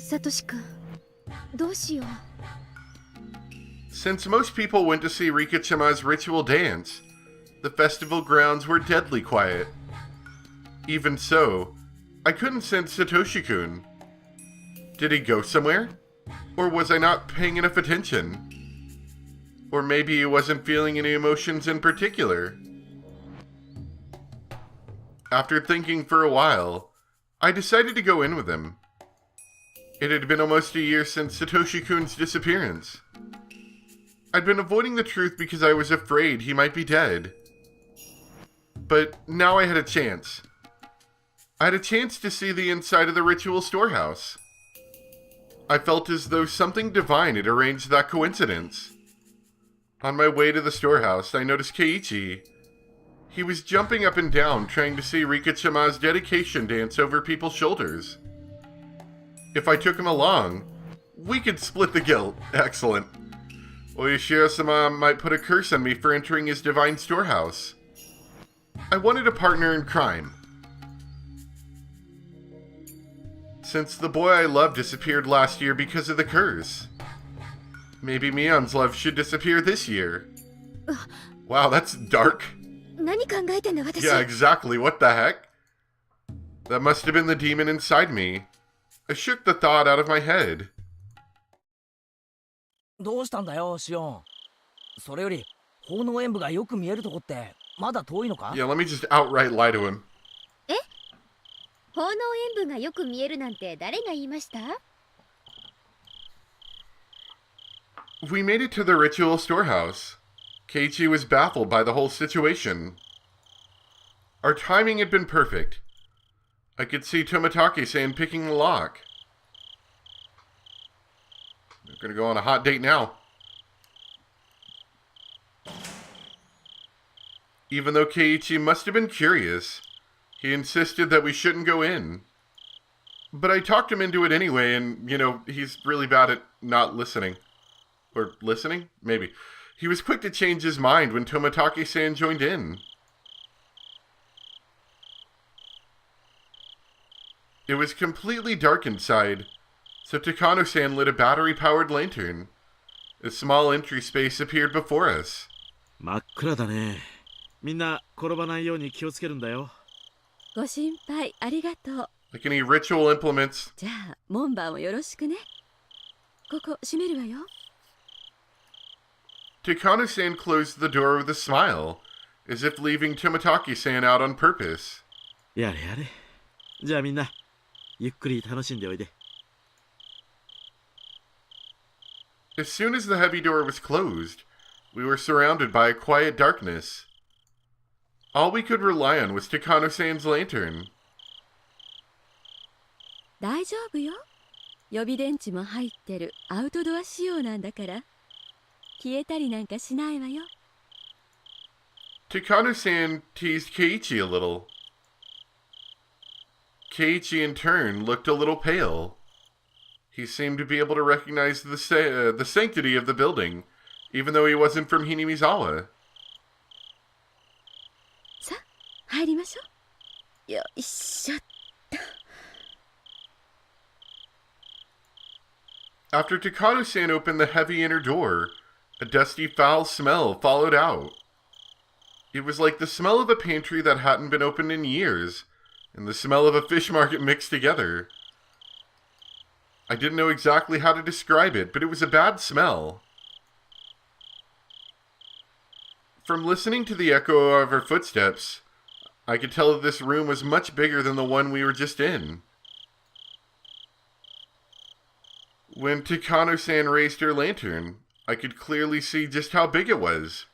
Satoshi-kun, どうしよう。 Since most people went to see Rikachama's ritual dance, the festival grounds were deadly quiet. Even so, I couldn't sense Satoshi-kun. Did he go somewhere? Or was I not paying enough attention? Or maybe he wasn't feeling any emotions in particular. After thinking for a while, I decided to go in with him. It had been almost a year since Satoshi-kun's disappearance. I'd been avoiding the truth because I was afraid he might be dead. But now I had a chance. I had a chance to see the inside of the ritual storehouse. I felt as though something divine had arranged that coincidence. On my way to the storehouse, I noticed Keiichi. He was jumping up and down trying to see Rikachama's dedication dance over people's shoulders. If I took him along, we could split the guilt. Excellent. Oyashiro-sama might put a curse on me for entering his divine storehouse. I wanted a partner in crime. Since the boy I loved disappeared last year because of the curse, maybe Mion's love should disappear this year. Wow, that's dark. 何考えてんだ私。 Yeah, exactly. What the heck? That must have been the demon inside me. I shook the thought out of my head. どうしたんだよ、シオン。それより、奉納演舞がよく見えるとこってまだ遠いのか？ Yeah, let me just outright lie to him. え？奉納演舞がよく見えるなんて誰が言いました？ We made it to the ritual storehouse. Keiichi was baffled by the whole situation. Our timing had been perfect. I could see Tomitake-san picking the lock. We're gonna go on a hot date now. Even though Keiichi must have been curious, he insisted that we shouldn't go in. But I talked him into it anyway, and, he's really bad at not listening. Or listening? Maybe. He was quick to change his mind when Tomitake-san joined in. It was completely dark inside, so Takano-san lit a battery-powered lantern. A small entry space appeared before us. 真っ暗だね。みんな転ばないように気をつけるんだよ。ご心配ありがとう。 Like any ritual implements. じゃあ門番をよろしくね。ここ閉めるわよ。 Takano-san closed the door with a smile, as if leaving Tomitake-san out on purpose. やれやれ。じゃあみんな、ゆっくり楽しんでおいで。As soon as the heavy door was closed, we were surrounded by a quiet darkness. All we could rely on was Takano-san's lantern. 大丈夫よ。予備電池も入ってるアウトドア仕様なんだから。消えたりなんかしないわよ。 Takano-san teased Keiichi a little. Keiichi in turn looked a little pale. He seemed to be able to recognize the sanctity of the building, even though he wasn't from Hinamizawa. さあ、入りましょう。よいしょっと。 After Takano-san opened the heavy inner door, a dusty foul smell followed out. It was like the smell of a pantry that hadn't been opened in years, and the smell of a fish market mixed together. I didn't know exactly how to describe it, but it was a bad smell. From listening to the echo of our footsteps, I could tell that this room was much bigger than the one we were just in. When Takano-san raised her lantern, I could clearly see just how big it was.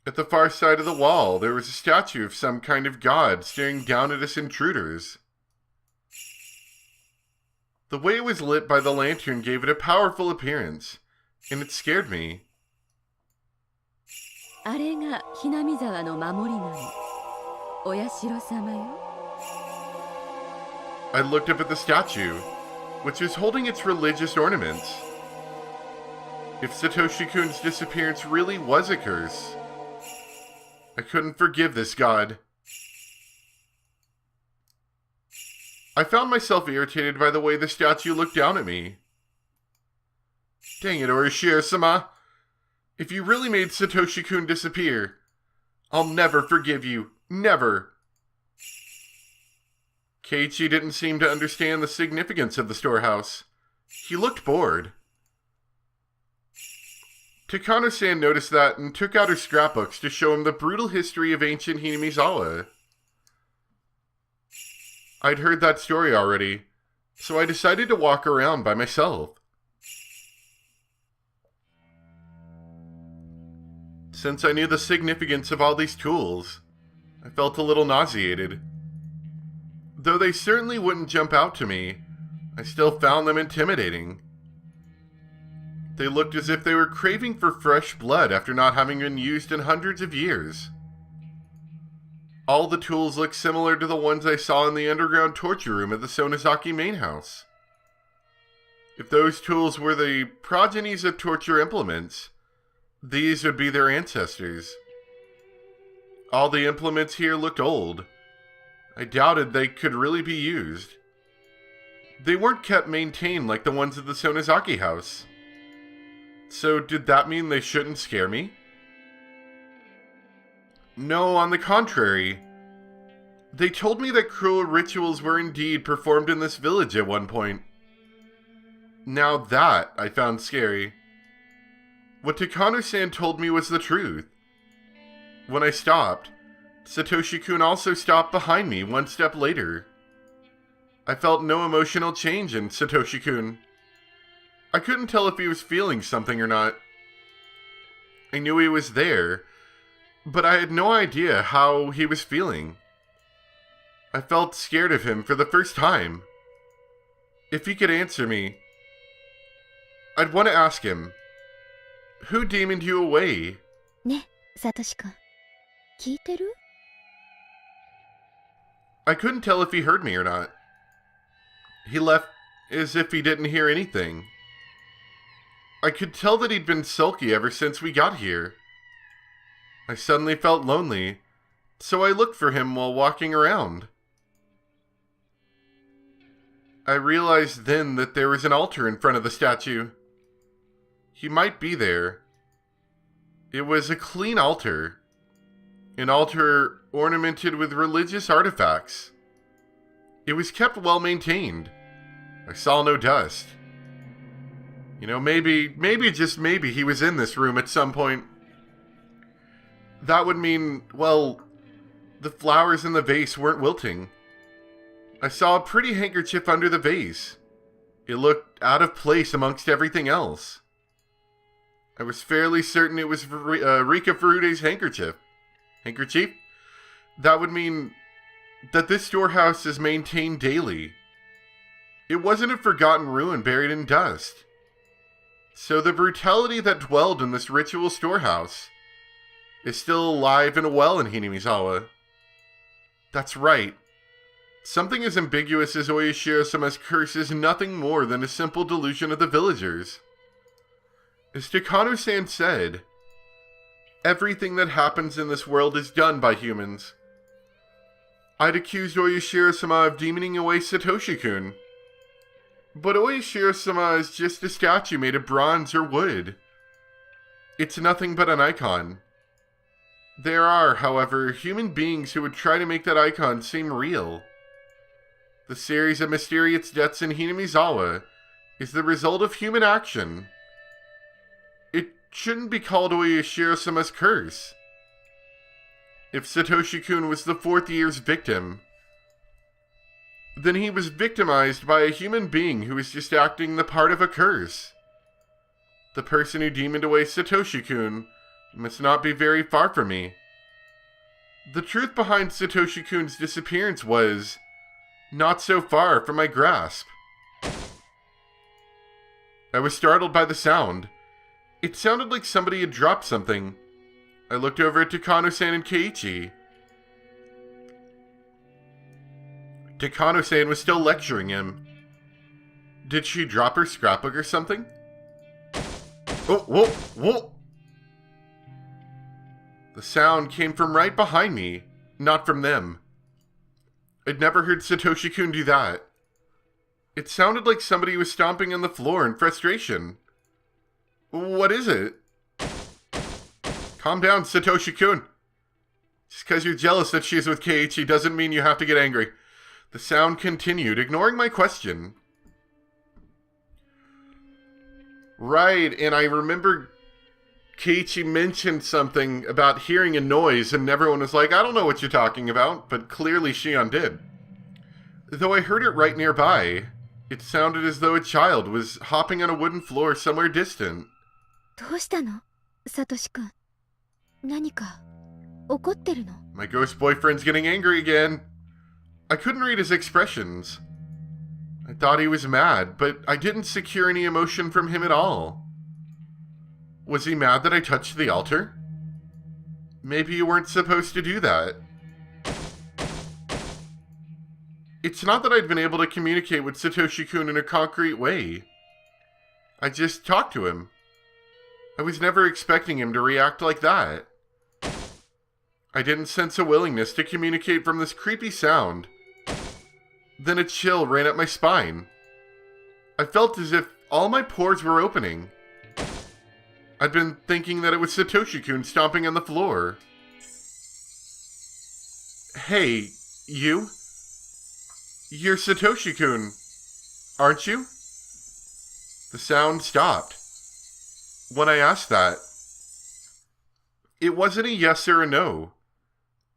At the far side of the wall, there was a statue of some kind of god staring down at us intruders. The way it was lit by the lantern gave it a powerful appearance, and it scared me. あれがひなみ沢の守り神、お社様よ。 I looked up at the statue, which was holding its religious ornaments. If Satoshi-kun's disappearance really was a curse, I couldn't forgive this god. I found myself irritated by the way the statue looked down at me. Dang it, Orishiro-sama. If you really made Satoshi-kun disappear, I'll never forgive you. Never. Keiichi didn't seem to understand the significance of the storehouse. He looked bored. Takano-san noticed that and took out her scrapbooks to show him the brutal history of ancient Hinamizawa. I'd heard that story already, so I decided to walk around by myself. Since I knew the significance of all these tools, I felt a little nauseated. Though they certainly wouldn't jump out to me, I still found them intimidating. They looked as if they were craving for fresh blood after not having been used in hundreds of years. All the tools looked similar to the ones I saw in the underground torture room at the Sonozaki main house. If those tools were the progenies of torture implements, these would be their ancestors. All the implements here looked old. I doubted they could really be used. They weren't kept maintained like the ones at the Sonozaki house. So did that mean they shouldn't scare me? No, on the contrary. They told me that cruel rituals were indeed performed in this village at one point. Now that I found scary. What Takano-san told me was the truth. When I stopped, Satoshi-kun also stopped behind me one step later. I felt no emotional change in Satoshi-kun. I couldn't tell if he was feeling something or not. I knew he was there, but I had no idea how he was feeling. I felt scared of him for the first time. If he could answer me, I'd want to ask him, who demoned you away? ね、サトシ君。聞いてる? I couldn't tell if he heard me or not. He left as if he didn't hear anything. I could tell that he'd been sulky ever since we got here. I suddenly felt lonely, so I looked for him while walking around. I realized then that there was an altar in front of the statue. He might be there. It was a clean altar. An altar ornamented with religious artifacts. It was kept well maintained. I saw no dust. You know, maybe just maybe he was in this room at some point. That would mean, well, the flowers in the vase weren't wilting. I saw a pretty handkerchief under the vase. It looked out of place amongst everything else. I was fairly certain it was Rika Furude's handkerchief. Handkerchief? That would mean that this storehouse is maintained daily. It wasn't a forgotten ruin buried in dust. So the brutality that dwelled in this ritual storehouse is still alive and well in Hinamizawa. That's right. Something as ambiguous as Oyashiro-sama's curse is nothing more than a simple delusion of the villagers. As Takano-san said, everything that happens in this world is done by humans. I'd accused Oyashiro-sama of demoning away Satoshi-kun. But Oyashiro-sama is just a statue made of bronze or wood. It's nothing but an icon. There are, however, human beings who would try to make that icon seem real. The series of mysterious deaths in Hinamizawa is the result of human action. It shouldn't be called Oyashiro-sama's curse. If Satoshi-kun was the fourth year's victim, then he was victimized by a human being who was just acting the part of a curse. The person who demoned away Satoshi-kun must not be very far from me. The truth behind Satoshi-kun's disappearance was not so far from my grasp. I was startled by the sound. It sounded like somebody had dropped something. I looked over at Takano-san and Keiichi. Takano-san was still lecturing him. Did she drop her scrapbook or something? Oh, whoa, whoa! The sound came from right behind me, not from them. I'd never heard Satoshi-kun do that. It sounded like somebody was stomping on the floor in frustration. What is it? Calm down, Satoshi-kun. Just because you're jealous that she's with Keiichi doesn't mean you have to get angry. The sound continued, ignoring my question. Right, and I remember Keiichi mentioned something about hearing a noise, and everyone was like, I don't know what you're talking about, but clearly Shion did. Though I heard it right nearby, it sounded as though a child was hopping on a wooden floor somewhere distant. どうしたのサトシ君。何か怒ってるの My ghost boyfriend's getting angry again. I couldn't read his expressions. I thought he was mad, but I didn't secure any emotion from him at all. Was he mad that I touched the altar? Maybe you weren't supposed to do that. It's not that I'd been able to communicate with Satoshi-kun in a concrete way. I just talked to him. I was never expecting him to react like that. I didn't sense a willingness to communicate from this creepy sound. Then a chill ran up my spine. I felt as if all my pores were opening. I'd been thinking that it was Satoshi-kun stomping on the floor. Hey, you? You're Satoshi-kun, aren't you? The sound stopped. When I asked that, it wasn't a yes or a no,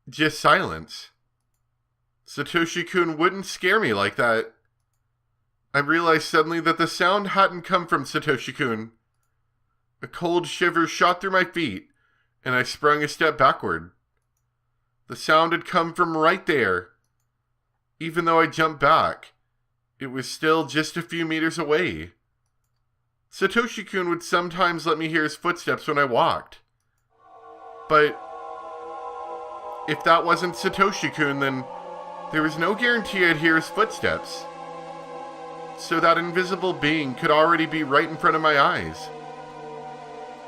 just silence. Satoshi-kun wouldn't scare me like that. I realized suddenly that the sound hadn't come from Satoshi-kun. A cold shiver shot through my feet, and I sprung a step backward. The sound had come from right there. Even though I jumped back, it was still just a few meters away. Satoshi-kun would sometimes let me hear his footsteps when I walked. But if that wasn't Satoshi-kun, then there was no guarantee I'd hear his footsteps. So that invisible being could already be right in front of my eyes.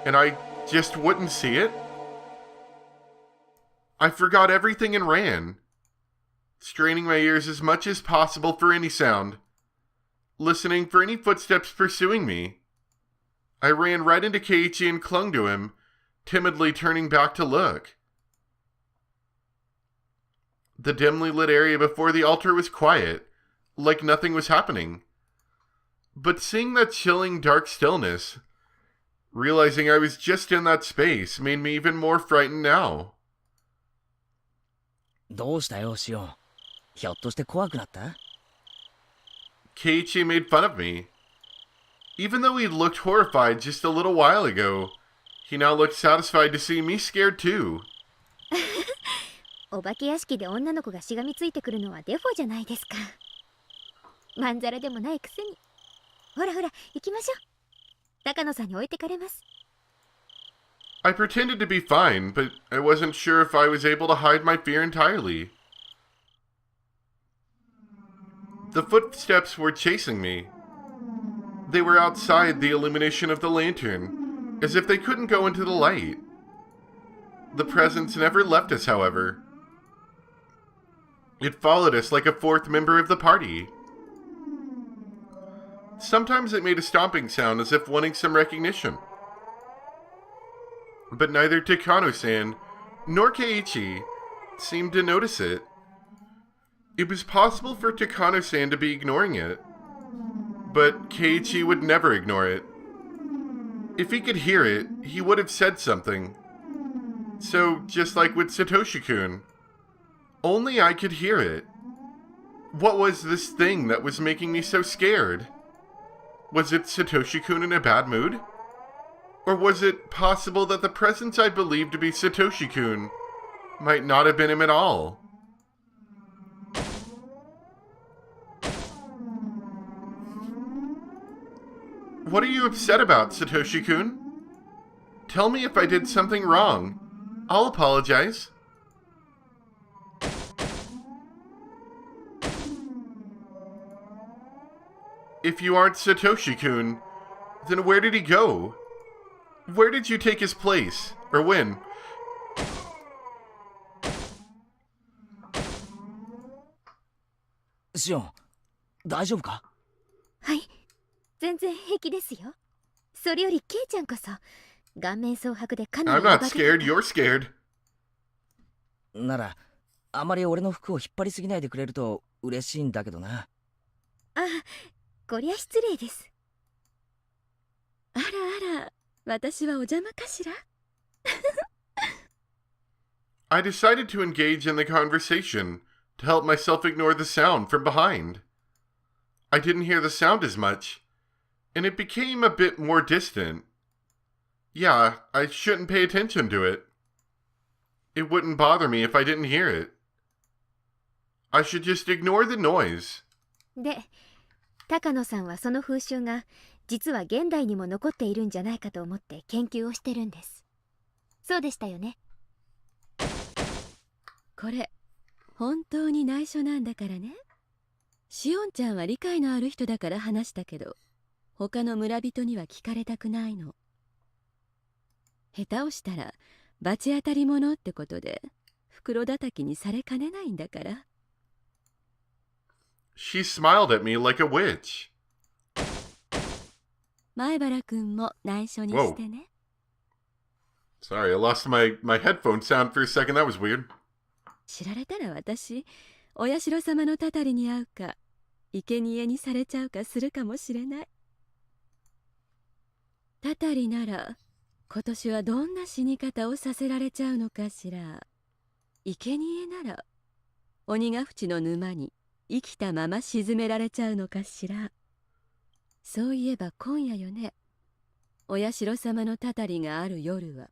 And I just wouldn't see it? I forgot everything and ran, straining my ears as much as possible for any sound, listening for any footsteps pursuing me. I ran right into Keiichi and clung to him, timidly turning back to look. The dimly lit area before the altar was quiet, like nothing was happening. But seeing that chilling dark stillness, realizing I was just in that space, made me even more frightened now. どうしたよ、シオン。ひょっとして怖くなった？ Keiichi made fun of me. Even though he looked horrified just a little while ago, he now looked satisfied to see me scared too. お化け屋敷で女の子がしがみついてくるのはデフォじゃないですか。まんざらでもないくせに。ほらほら、行きましょう。高野さんに置いてかれます。I pretended to be fine, but I wasn't sure if I was able to hide my fear entirely. The footsteps were chasing me. They were outside the illumination of the lantern, as if they couldn't go into the light. The presence never left us, however. It followed us like a fourth member of the party. Sometimes it made a stomping sound as if wanting some recognition. But neither Takano-san nor Keiichi seemed to notice it. It was possible for Takano-san to be ignoring it, but Keiichi would never ignore it. If he could hear it, he would have said something. So, just like with Satoshi-kun, only I could hear it. What was this thing that was making me so scared? Was it Satoshi-kun in a bad mood? Or was it possible that the presence I believed to be Satoshi-kun might not have been him at all? What are you upset about, Satoshi-kun? Tell me if I did something wrong. I'll apologize. If you aren't Satoshi-kun, then where did he go? Where did you take his place? Or when? シオン、大丈夫か？はい、全然平気ですよ。それよりケイちゃんこそ顔面蒼白でかなり I'm not scared, you're scared. なら、あまり俺の服を引っ張りすぎないでくれると嬉しいんだけどな。あ、こりゃ失礼です。あらあら、私はお邪魔かしら。I decided to engage in the conversation to help myself ignore the sound from behind. I didn't hear the sound as much, and it became a bit more distant. Yeah, I shouldn't pay attention to it. It wouldn't bother me if I didn't hear it. I should just ignore the noise. で、高野さんはその風習が実は現代にも残っているんじゃないかと思って研究をしてるんです。そうでしたよね。これ本当に内緒なんだからね。しおんちゃんは理解のある人だから話したけど、他の村人には聞かれたくないの。下手をしたら罰当たり者ってことで袋叩きにされかねないんだから。She smiled at me like a witch. 前原くんも内緒にしてね。Sorry, I lost my headphone sound for a second. That was weird. 知られたら私、お社様のたたりに会うか、生贄にされちゃうかするかもしれない。たたりなら、今年はどんな死に方をさせられちゃうのかしら。生贄なら、鬼ヶ淵の沼に生きたまま沈められちゃうのかしら。そういえば今夜よね。お社様のたたりがある夜は。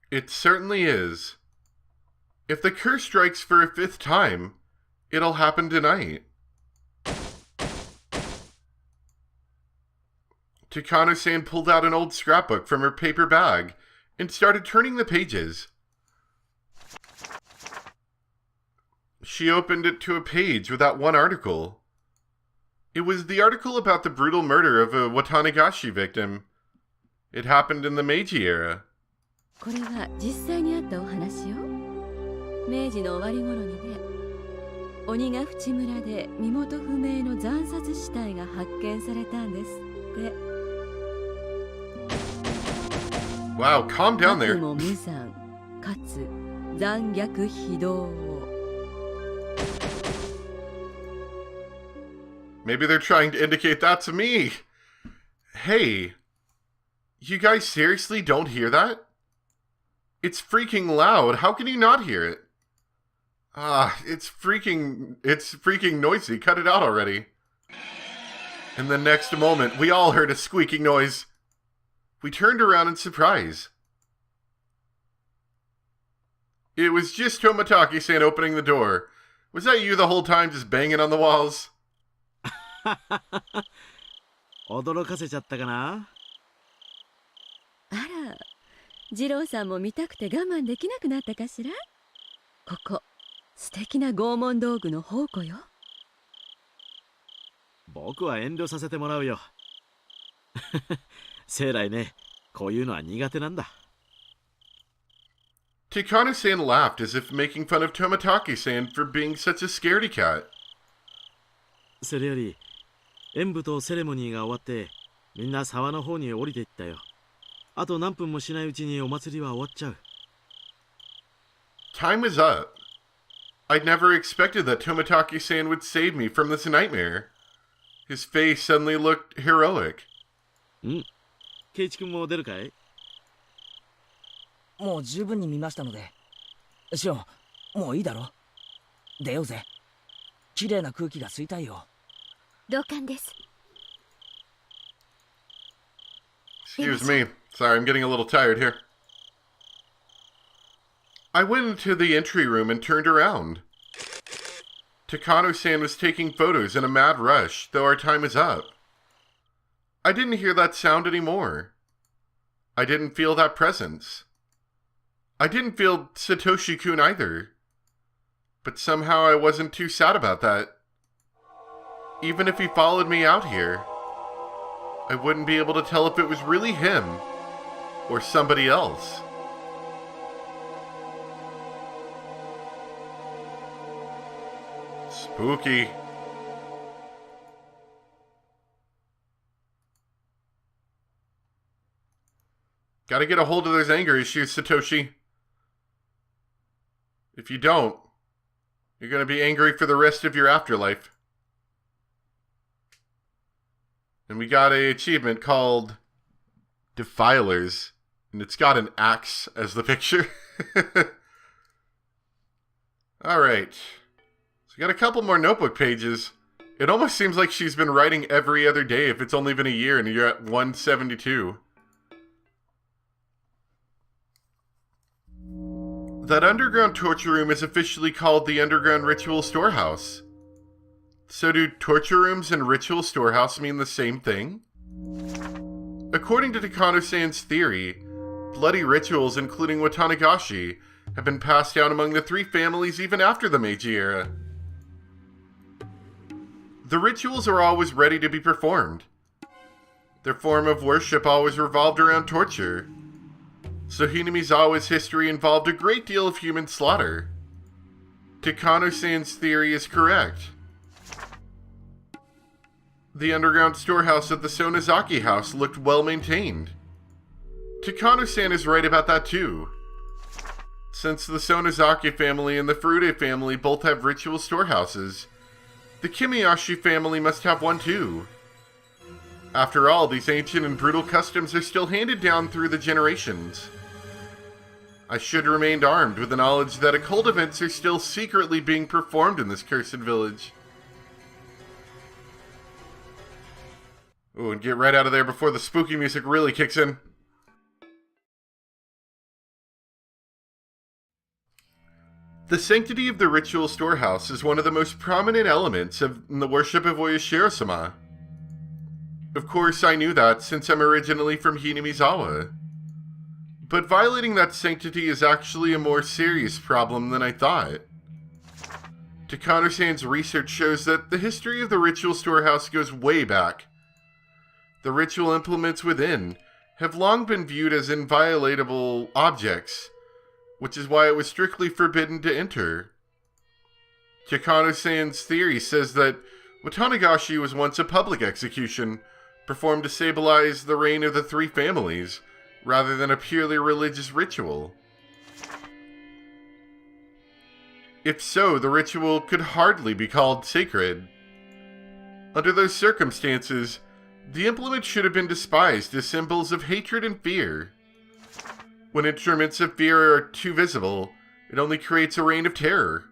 It certainly is. If the curse strikes for a 5th time, it'll happen tonight. Takano-san pulled out an old scrapbook from her paper bag and started turning the pages. She opened it to a page with that one article. It was the article about the brutal murder of a Watanagashi victim. It happened in the Meiji era. これは実際にあったお話よ。明治の終わり頃にね、鬼ヶ淵村で身元不明の惨殺死体が発見されたんですって。Wow, calm down 悪 there. も無残かつ残虐非道を。Maybe they're trying to indicate that to me. Hey, you guys seriously don't hear that? It's freaking loud. How can you not hear it? It's freaking noisy. Cut it out already. In the next moment, we all heard a squeaking noise. We turned around in surprise. It was just Tomataki-san opening the door. Was that you the whole time just banging on the walls? 驚かせちゃったかな。あら、二郎さんも見たくて我慢できなくなったかしら。ここ素敵な拷問道具の宝庫よ。僕は遠慮させてもらうよ。生来ね、こういうのは苦手なんだ。Takano-san laughed as if making fun of Tomataki-san for being such a scaredy cat. それより演舞とセレモニーが終わってみんな沢の方に降りていったよ。あと何分もしないうちにお祭りは終わっちゃう。Time is up. I'd never expected that Tomataki-san would save me from this nightmare. His face suddenly looked heroic. ケイチ君も出るかい？もう十分に見ましたので。シオン、もういいだろ。出ようぜ。綺麗な空気が吸いたいよ。同感です。 Excuse me. Sorry, I'm getting a little tired here. I went into the entry room and turned around. Takano-san was taking photos in a mad rush, though our time is up. I didn't hear that sound anymore. I didn't feel that presence. I didn't feel Satoshi-kun either. But somehow I wasn't too sad about that. Even if he followed me out here, I wouldn't be able to tell if it was really him or somebody else. Spooky. Gotta get a hold of those anger issues, Satoshi. If you don't, you're gonna be angry for the rest of your afterlife. And we got a achievement called Defilers, and it's got an axe as the picture. Alright. So we got a couple more notebook pages. It almost seems like she's been writing every other day if it's only been a year and you're at 172. That underground torture room is officially called the Underground Ritual Storehouse. So do torture rooms and ritual storehouse mean the same thing? According to Takano-san's theory, bloody rituals including Watanagashi have been passed down among the three families even after the Meiji era. The rituals are always ready to be performed. Their form of worship always revolved around torture. So Hinamizawa's history involved a great deal of human slaughter. Takano-san's theory is correct. The underground storehouse at the Sonozaki house looked well maintained. Takano-san is right about that too. Since the Sonozaki family and the Furude family both have ritual storehouses, the Kimiyashi family must have one too. After all, these ancient and brutal customs are still handed down through the generations. I should remain armed with the knowledge that occult events are still secretly being performed in this cursed village. Ooh, and get right out of there before the spooky music really kicks in. The sanctity of the ritual storehouse is one of the most prominent elements of the worship of Oyashiro-sama. Of course, I knew that since I'm originally from Hinamizawa. But violating that sanctity is actually a more serious problem than I thought. Takano-san's research shows that the history of the ritual storehouse goes way back. The ritual implements within have long been viewed as inviolatable objects, which is why it was strictly forbidden to enter. Takano-san's theory says that Watanagashi was once a public execution, performed to stabilize the reign of the three families, rather than a purely religious ritual. If so, the ritual could hardly be called sacred. Under those circumstances, the implements should have been despised as symbols of hatred and fear. When instruments of fear are too visible, it only creates a reign of terror.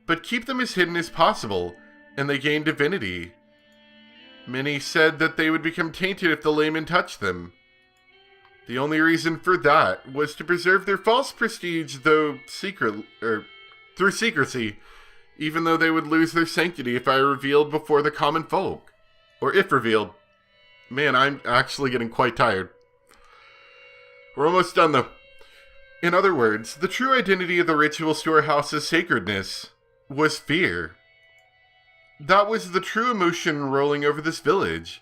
But keep them as hidden as possible, and they gain divinity. Many said that they would become tainted if the layman touched them. The only reason for that was to preserve their false prestige, through secrecy, even though they would lose their sanctity if I revealed before the common folk. Or if revealed. Man, I'm actually getting quite tired. We're almost done though. In other words, the true identity of the ritual storehouse's sacredness was fear. That was the true emotion rolling over this village.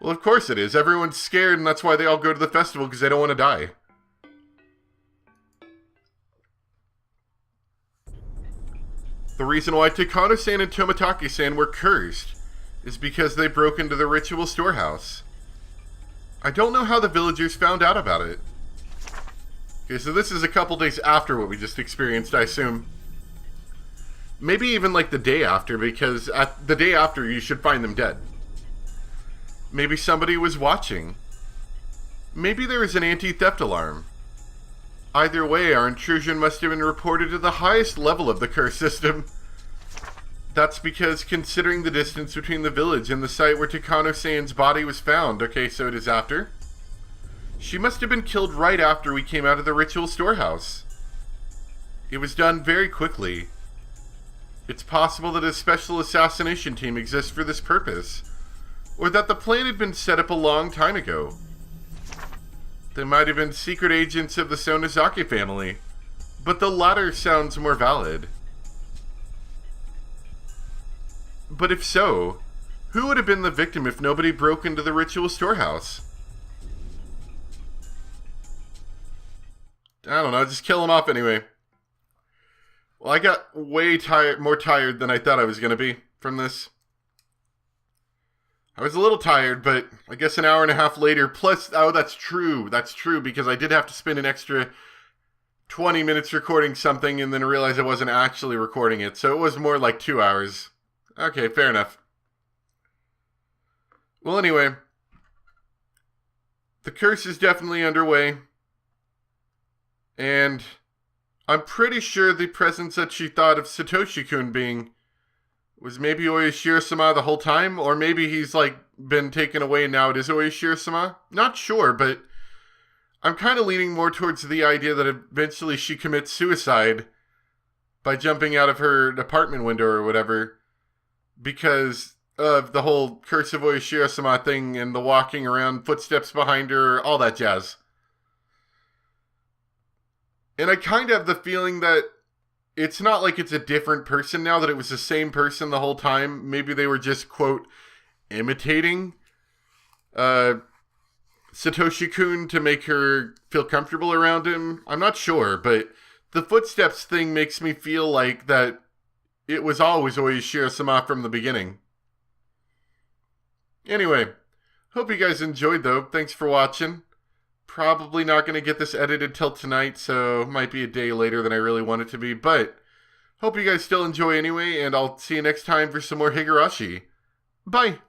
Well, of course it is. Everyone's scared, and that's why they all go to the festival, because they don't want to die. The reason why Takano-san and Tomitake-san were cursed is because they broke into the ritual storehouse. I don't know how the villagers found out about it. Okay, so this is a couple days after what we just experienced, I assume. Maybe even like the day after, because at the day after you should find them dead. Maybe somebody was watching. Maybe there was an anti-theft alarm. Either way, our intrusion must have been reported to the highest level of the curse system. That's because, considering the distance between the village and the site where Takano-san's body was found, okay, so it is after. She must have been killed right after we came out of the ritual storehouse. It was done very quickly. It's possible that a special assassination team exists for this purpose, or that the plan had been set up a long time ago. They might have been secret agents of the Sonozaki family, but the latter sounds more valid. But if so, who would have been the victim if nobody broke into the ritual storehouse? I don't know, just kill them off anyway. Well, I got way more tired than I thought I was going to be from this. I was a little tired, but I guess an hour and a half later, plus, oh, that's true, because I did have to spend an extra 20 minutes recording something and then realize I wasn't actually recording it, so it was more like 2 hours. Okay, fair enough. Well, anyway, the curse is definitely underway, and I'm pretty sure the presence that she thought of Satoshi-kun being was maybe Oishiro-sama the whole time, or maybe he's been taken away and now it is Oishiro-sama. Not sure, but I'm kind of leaning more towards the idea that eventually she commits suicide by jumping out of her apartment window or whatever, because of the whole curse of Oishiro-sama thing and the walking around, footsteps behind her, all that jazz. And I kind of have the feeling that it's not like it's a different person now, that it was the same person the whole time. Maybe they were just, quote, imitating Satoshi-kun to make her feel comfortable around him. I'm not sure, but the footsteps thing makes me feel like that it was always Oishiro-sama from the beginning. Anyway, hope you guys enjoyed, though. Thanks for watching. Probably not going to get this edited till tonight, so it might be a day later than I really want it to be, but hope you guys still enjoy anyway, and I'll see you next time for some more Higurashi. Bye!